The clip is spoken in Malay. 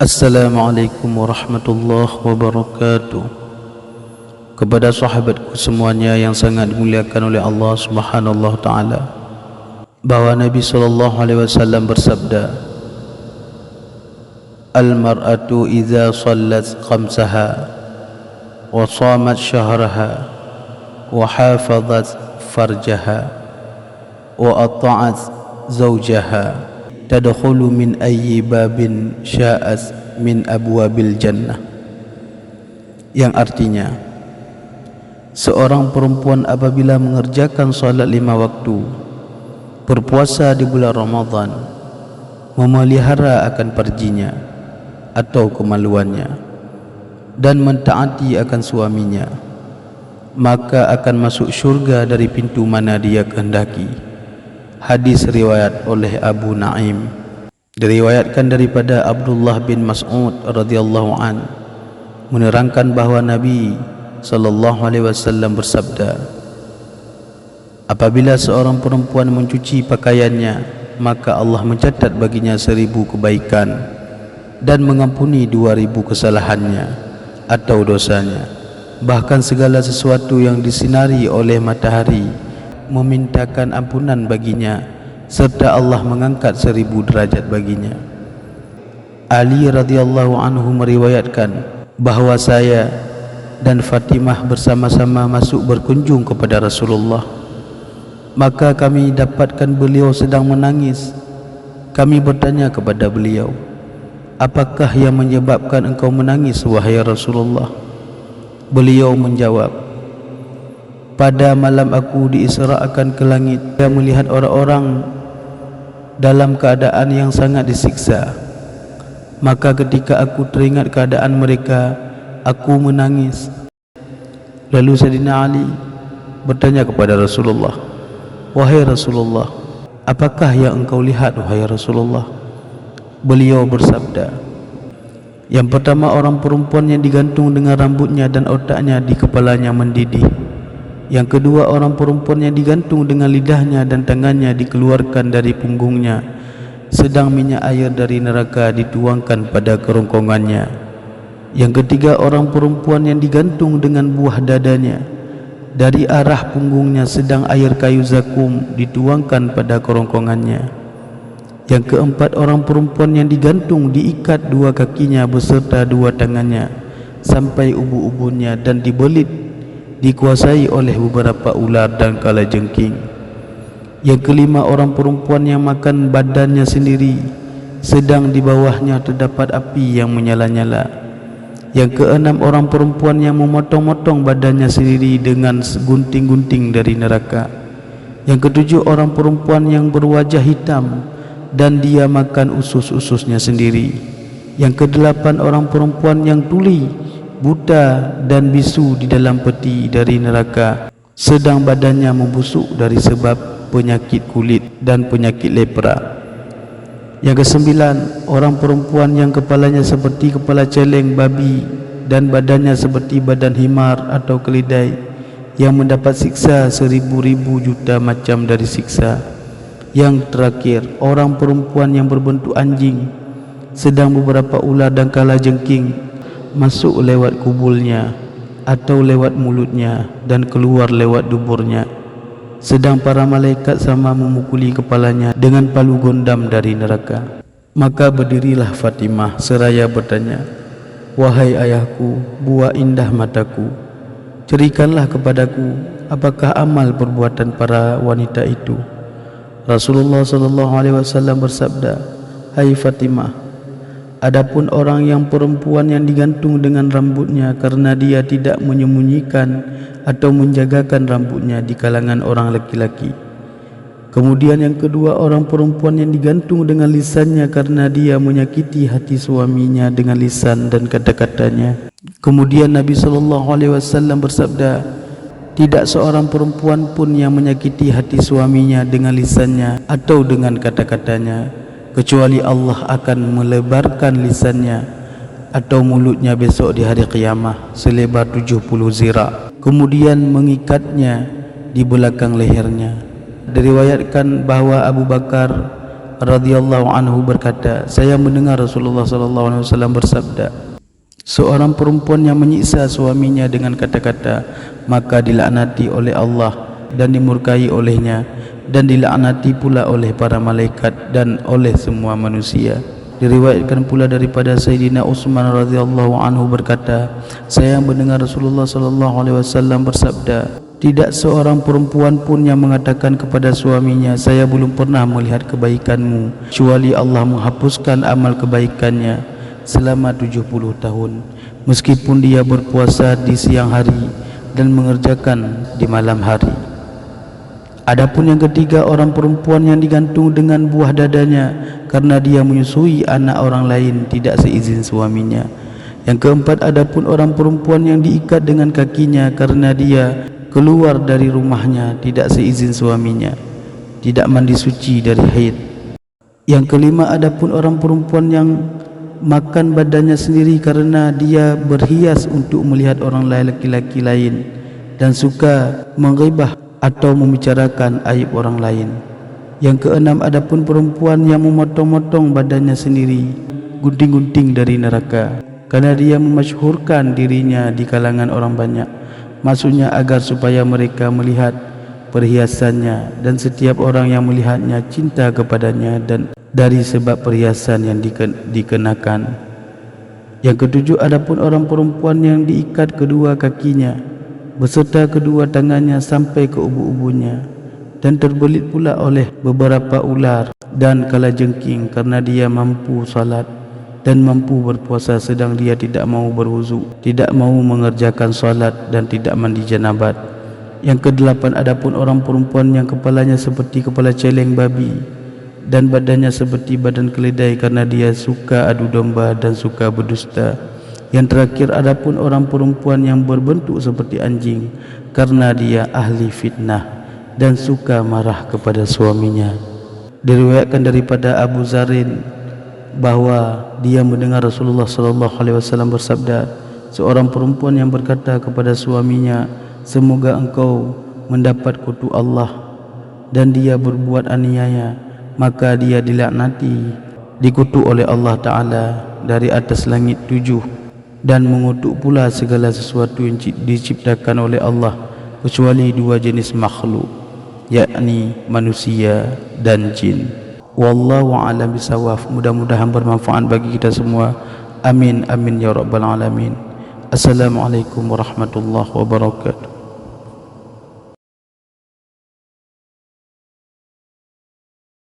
Assalamualaikum warahmatullahi wabarakatuh. Kepada sahabatku semuanya yang sangat dimuliakan oleh Allah Subhanahu wa taala, bahwa Nabi SAW bersabda, Al-mar'atu idza shallat khamsaha wa shamat syahraha wa hafazat farjaha wa ata'at zawjaha tadkhulu min ayyi babin sya'at min abwabil jannah. Yang artinya, seorang perempuan apabila mengerjakan salat 5 waktu, berpuasa di bulan Ramadan, memelihara akan farjinya atau kemaluannya, dan mentaati akan suaminya, maka akan masuk syurga dari pintu mana dia kehendaki. Hadis riwayat oleh Abu Naim. Diriwayatkan daripada Abdullah bin Mas'ud radhiyallahu an, menerangkan bahawa Nabi SAW bersabda, apabila seorang perempuan mencuci pakaiannya, maka Allah mencatat baginya 1000 kebaikan dan mengampuni 2000 kesalahannya atau dosanya. Bahkan segala sesuatu yang disinari oleh matahari memintakan ampunan baginya, serta Allah mengangkat 1000 derajat baginya. Ali radhiyallahu anhu meriwayatkan bahawa saya dan Fatimah bersama-sama masuk berkunjung kepada Rasulullah. Maka kami dapatkan beliau sedang menangis. Kami bertanya kepada beliau, apakah yang menyebabkan engkau menangis, wahai Rasulullah? Beliau menjawab, pada malam aku diisra'kan ke langit, saya melihat orang-orang dalam keadaan yang sangat disiksa. Maka ketika aku teringat keadaan mereka, aku menangis. Lalu Sayyidina Ali bertanya kepada Rasulullah, wahai Rasulullah, apakah yang engkau lihat, wahai Rasulullah? Beliau bersabda, yang pertama, orang perempuan yang digantung dengan rambutnya dan otaknya di kepalanya mendidih. Yang kedua, orang perempuan yang digantung dengan lidahnya dan tangannya dikeluarkan dari punggungnya, sedang minyak air dari neraka dituangkan pada kerongkongannya. Yang ketiga, orang perempuan yang digantung dengan buah dadanya, dari arah punggungnya sedang air kayu zakum dituangkan pada kerongkongannya. Yang keempat, orang perempuan yang digantung diikat 2 kakinya beserta 2 tangannya sampai ubu-ubunya dan dibelit, dikuasai oleh beberapa ular dan kalajengking. Yang kelima, orang perempuan yang makan badannya sendiri, sedang di bawahnya terdapat api yang menyala-nyala. Yang keenam, orang perempuan yang memotong-motong badannya sendiri dengan gunting-gunting dari neraka. Yang ketujuh, orang perempuan yang berwajah hitam dan dia makan usus-ususnya sendiri. Yang kedelapan, orang perempuan yang tuli, buta dan bisu di dalam peti dari neraka, sedang badannya membusuk dari sebab penyakit kulit dan penyakit lepra. Yang kesembilan, orang perempuan yang kepalanya seperti kepala celeng babi dan badannya seperti badan himar atau keledai, yang mendapat siksa 1000 juta macam dari siksa. Yang terakhir, orang perempuan yang berbentuk anjing, sedang beberapa ular dan kalajengking masuk lewat kubulnya atau lewat mulutnya dan keluar lewat duburnya, sedang para malaikat sama memukuli kepalanya dengan palu gondam dari neraka. Maka berdirilah Fatimah seraya bertanya, wahai ayahku, buah indah mataku, ceritakanlah kepadaku, apakah amal perbuatan para wanita itu? Rasulullah SAW bersabda, hai Fatimah, adapun orang yang perempuan yang digantung dengan rambutnya karena dia tidak menyembunyikan atau menjagakan rambutnya di kalangan orang laki-laki. Kemudian yang kedua, orang perempuan yang digantung dengan lisannya karena dia menyakiti hati suaminya dengan lisan dan kata-katanya. Kemudian Nabi SAW bersabda, tidak seorang perempuan pun yang menyakiti hati suaminya dengan lisannya atau dengan kata-katanya, kecuali Allah akan melebarkan lisannya atau mulutnya besok di hari qiyamah selebar 70 zira', kemudian mengikatnya di belakang lehernya. Diriwayatkan bahawa Abu Bakar radhiyallahu anhu berkata, saya mendengar Rasulullah sallallahu alaihi wasallam bersabda, seorang perempuan yang menyiksa suaminya dengan kata-kata, maka dilaknati oleh Allah dan dimurkai olehnya, dan dilaknati pula oleh para malaikat dan oleh semua manusia. Diriwayatkan pula daripada Sayyidina Utsman radhiyallahu anhu berkata, saya mendengar Rasulullah sallallahu alaihi wasallam bersabda, tidak seorang perempuan pun yang mengatakan kepada suaminya, saya belum pernah melihat kebaikanmu, kecuali Allah menghapuskan amal kebaikannya selama 70 tahun, meskipun dia berpuasa di siang hari dan mengerjakan di malam hari. Adapun yang ketiga, orang perempuan yang digantung dengan buah dadanya karena dia menyusui anak orang lain tidak seizin suaminya. Yang keempat, adapun orang perempuan yang diikat dengan kakinya karena dia keluar dari rumahnya tidak seizin suaminya, tidak mandi suci dari haid. Yang kelima, adapun orang perempuan yang makan badannya sendiri karena dia berhias untuk melihat orang lain, laki-laki lain, dan suka menghibah atau membicarakan aib orang lain. Yang keenam, adapun perempuan yang memotong-motong badannya sendiri, gunting-gunting dari neraka, karena dia memasyhurkan dirinya di kalangan orang banyak, maksudnya agar supaya mereka melihat perhiasannya, dan setiap orang yang melihatnya cinta kepadanya dan dari sebab perhiasan yang dikenakan. Yang ketujuh, adapun orang perempuan yang diikat kedua kakinya beserta kedua tangannya sampai ke ubu-ubunya, dan terbelit pula oleh beberapa ular dan kalajengking karena dia mampu salat dan mampu berpuasa sedang dia tidak mau berwudu, tidak mau mengerjakan salat dan tidak mandi janabat. Yang kedelapan, adapun orang perempuan yang kepalanya seperti kepala celeng babi dan badannya seperti badan keledai karena dia suka adu domba dan suka berdusta. Yang terakhir, adapun orang perempuan yang berbentuk seperti anjing karena dia ahli fitnah dan suka marah kepada suaminya. Diriwayatkan daripada Abu Zarin bahawa dia mendengar Rasulullah sallallahu alaihi wasallam bersabda, seorang perempuan yang berkata kepada suaminya, semoga engkau mendapat kutu Allah, dan dia berbuat aniaya, maka dia dilaknati, dikutuk oleh Allah Ta'ala dari atas langit 7, dan mengutuk pula segala sesuatu yang diciptakan oleh Allah kecuali dua jenis makhluk, yakni manusia dan jin. Wallahu a'lam bisawab. Mudah-mudahan bermanfaat bagi kita semua. Amin amin ya rabbal alamin. Assalamualaikum warahmatullahi wabarakatuh.